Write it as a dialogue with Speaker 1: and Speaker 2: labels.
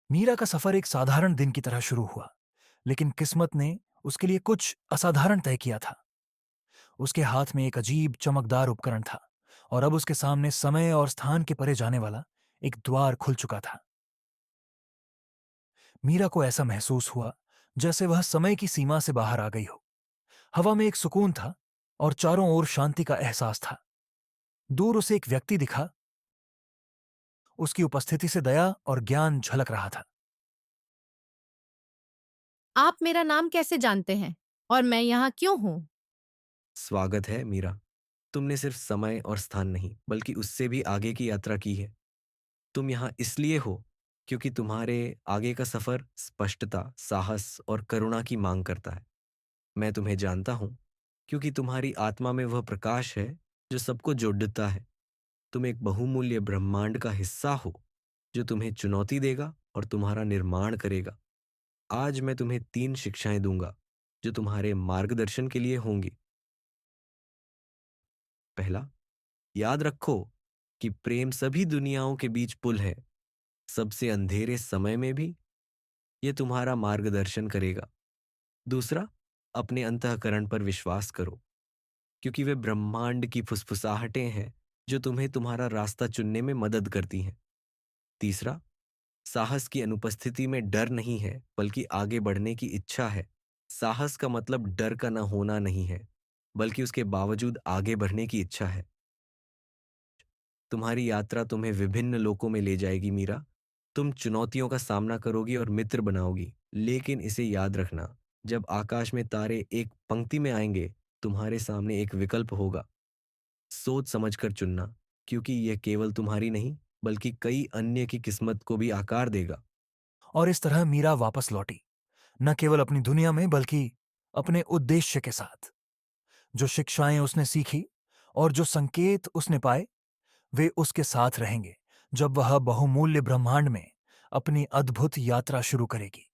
Speaker 1: मीरा का सफर एक साधारण दिन की तरह शुरू हुआ, लेकिन किस्मत ने उसके लिए कुछ असाधारण तय किया था। उसके हाथ में एक अजीब चमकदार उपकरण था, और अब उसके सामने समय और स्थान के परे जाने वाला एक द्वार खुल चुका था। मीरा को ऐसा महसूस हुआ जैसे वह समय की सीमा से बाहर आ गई हो। हवा में एक सुकून था और चारों ओर शांति का एहसास था। दूर उसे एक व्यक्ति दिखा। उसकी उपस्थिति से दया और ज्ञान झलक रहा था।
Speaker 2: आप मेरा नाम कैसे जानते हैं? और मैं यहाँ क्यों हूँ?
Speaker 3: स्वागत है मीरा। तुमने सिर्फ समय और स्थान नहीं बल्कि उससे भी आगे की यात्रा की है। तुम यहाँ इसलिए हो क्योंकि तुम्हारे आगे का सफर स्पष्टता, साहस और करुणा की मांग करता है। मैं तुम्हें जानता हूँ क्योंकि तुम्हारी आत्मा में वह प्रकाश है जो सबको जोड़ता है। तुम एक बहुमूल्य ब्रह्मांड का हिस्सा हो जो तुम्हें चुनौती देगा और तुम्हारा निर्माण करेगा। आज मैं तुम्हें 3 शिक्षाएं दूंगा जो तुम्हारे मार्गदर्शन के लिए होंगी। पहला, याद रखो कि प्रेम सभी दुनियाओं के बीच पुल है। सबसे अंधेरे समय में भी ये तुम्हारा मार्गदर्शन करेगा। दूसरा, अपने अंतःकरण पर विश्वास करो क्योंकि वे ब्रह्मांड की फुसफुसाहटें हैं जो तुम्हें तुम्हारा रास्ता चुनने में मदद करती हैं। तीसरा, साहस की अनुपस्थिति में डर नहीं है बल्कि आगे बढ़ने की इच्छा है। साहस का मतलब डर का न होना नहीं है बल्कि उसके बावजूद आगे बढ़ने की इच्छा है। तुम्हारी यात्रा तुम्हें विभिन्न लोकों में ले जाएगी मीरा। तुम चुनौतियों का सामना करोगी और मित्र बनाओगी, लेकिन इसे याद रखना, जब आकाश में तारे एक पंक्ति में आएंगे तुम्हारे सामने एक विकल्प होगा। सोच समझकर चुनना, क्योंकि यह केवल तुम्हारी नहीं बल्कि कई अन्य की किस्मत को भी आकार देगा।
Speaker 1: और इस तरह मीरा वापस लौटी, न केवल अपनी दुनिया में बल्कि अपने उद्देश्य के साथ। जो शिक्षाएं उसने सीखी और जो संकेत उसने पाए, वे उसके साथ रहेंगे जब वह बहुमूल्य ब्रह्मांड में अपनी अद्भुत यात्रा शुरू करेगी।